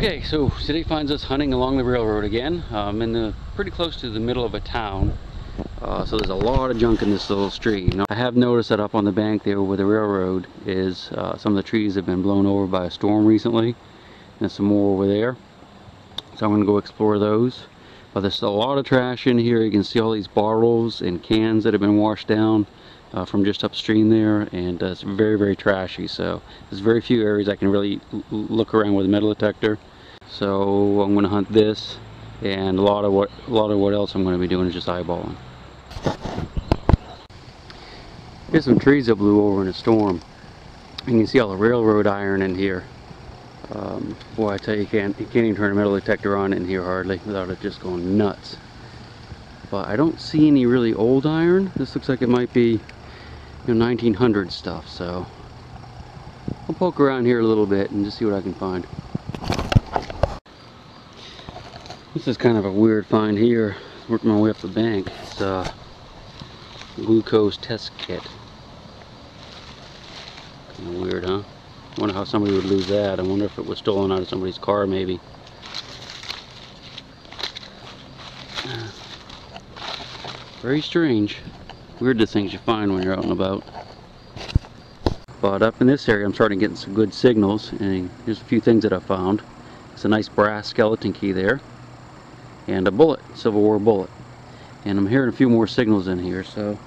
Okay, so today finds us hunting along the railroad again. Pretty close to the middle of a town. So there's a lot of junk in this little street. Now, I have noticed that up on the bank there where the railroad is, some of the trees have been blown over by a storm recently. And some more over there. So I'm going to go explore those. But there's a lot of trash in here. You can see all these bottles and cans that have been washed down from just upstream there, and it's very, very trashy. So there's very few areas I can really look around with a metal detector. So I'm going to hunt this, and a lot of what else I'm going to be doing is just eyeballing. Here's some trees that blew over in a storm. And you can see all the railroad iron in here. Boy, I tell you, you can't even turn a metal detector on in here hardly without it just going nuts. But I don't see any really old iron. This looks like it might be 1900 stuff, so I'll poke around here a little bit and just see what I can find. This is kind of a weird find here. Working my way up the bank. It's a glucose test kit. Kind of weird, huh? I wonder how somebody would lose that. I wonder if it was stolen out of somebody's car, maybe. Very strange. Weird the things you find when you're out and about. But up in this area I'm starting to get some good signals, and here's a few things that I found. It's a nice brass skeleton key there, and a bullet, Civil War bullet. And I'm hearing a few more signals in here, so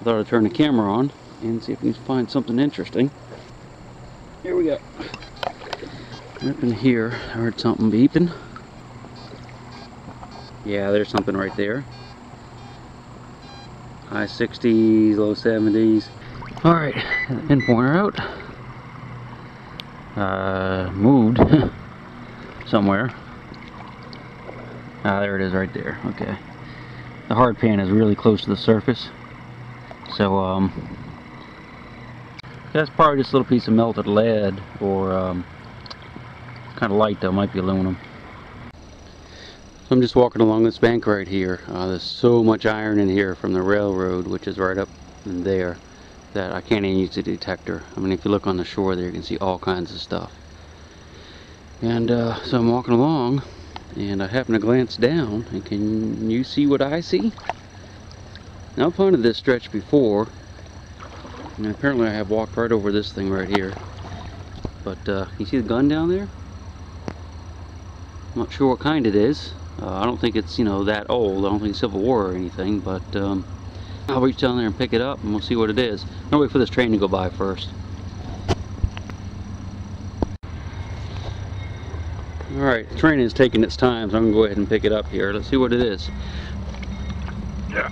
I thought I'd turn the camera on and see if we can find something interesting. Here we go. Up in here, I heard something beeping. Yeah, there's something right there. High 60s, low 70s. Alright, pin pointer out. Moved somewhere. Ah, there it is right there. Okay. The hard pan is really close to the surface. So, that's probably just a little piece of melted lead, or kind of light though, might be aluminum. So I'm just walking along this bank right here. There's so much iron in here from the railroad, which is right up in there, that I can't even use the detector. I mean, if you look on the shore there, you can see all kinds of stuff. And so I'm walking along, and I happen to glance down, and can you see what I see? Now, I've hunted this stretch before, and apparently I have walked right over this thing right here. But you see the gun down there? I'm not sure what kind it is. I don't think it's, that old. I don't think it's Civil War or anything, but I'll reach down there and pick it up and we'll see what it is. I'll wait for this train to go by first. Alright, the train is taking its time, so I'm going to go ahead and pick it up here. Let's see what it is. Yeah.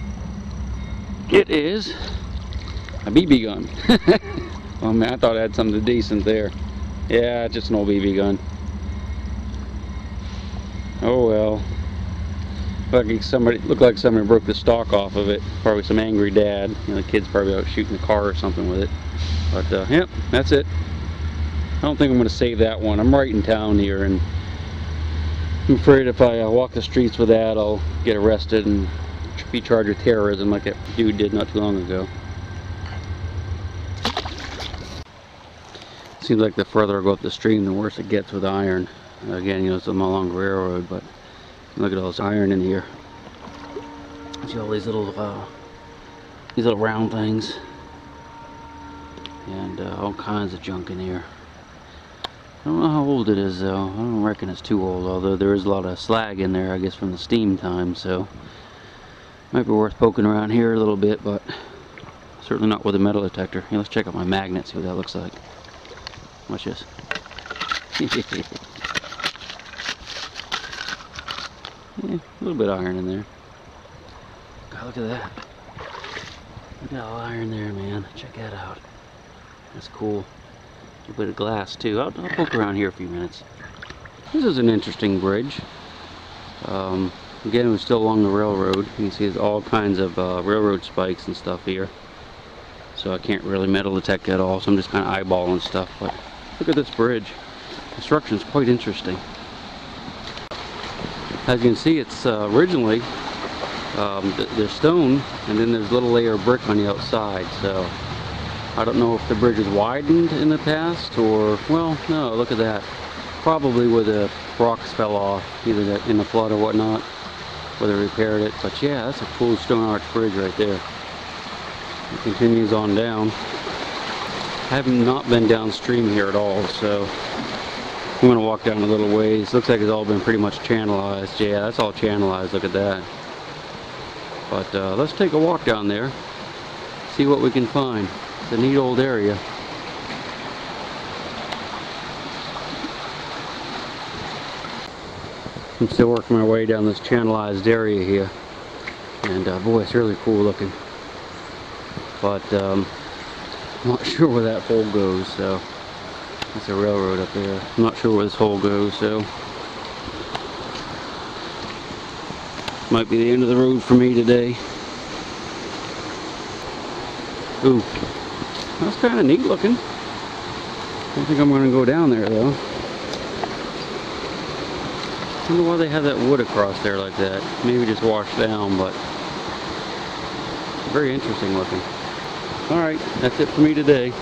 It is a BB gun. Oh man, I thought I had something decent there. Yeah, just an old BB gun. Oh well. Looked like somebody broke the stock off of it. Probably some angry dad. The kid's probably out shooting the car or something with it. But yep, that's it. I don't think I'm going to save that one. I'm right in town here, and I'm afraid if I walk the streets with that, I'll get arrested and be charged with terrorism like that dude did not too long ago. Seems like the further I go up the stream, the worse it gets with iron. Again, it's along the railroad, but look at all this iron in here. See all these little round things, and all kinds of junk in here. I don't know how old it is though. I don't reckon it's too old, although there is a lot of slag in there, I guess, from the steam time, so might be worth poking around here a little bit, but certainly not with a metal detector. Here, let's check out my magnet, see what that looks like. Watch this. Yeah, a little bit of iron in there. God, look at that. Look at all the iron there, man. Check that out. That's cool. A little bit of glass, too. I'll poke around here a few minutes. This is an interesting bridge. Again, it was still along the railroad. You can see there's all kinds of railroad spikes and stuff here. So I can't really metal detect at all, so I'm just kind of eyeballing stuff. But look at this bridge. Construction is quite interesting. As you can see, it's originally there's stone, and then there's a little layer of brick on the outside. So I don't know if the bridge was widened in the past, or, well, no, look at that. probably where the rocks fell off, either in the flood or whatnot, where they repaired it. But yeah, that's a cool stone arch bridge right there. It continues on down. I have not been downstream here at all, so I'm going to walk down a little ways. Looks like it's all been pretty much channelized. Yeah, that's all channelized. Look at that. But let's take a walk down there, see what we can find. It's a neat old area. I'm still working my way down this channelized area here, and boy, it's really cool looking. But I'm not sure where that hole goes, so that's a railroad up there. I'm not sure where this hole goes, so might be the end of the road for me today. Ooh, that's kind of neat looking. I don't think I'm going to go down there though. I don't know why they have that wood across there like that. Maybe just washed down, but very interesting looking. Alright, that's it for me today.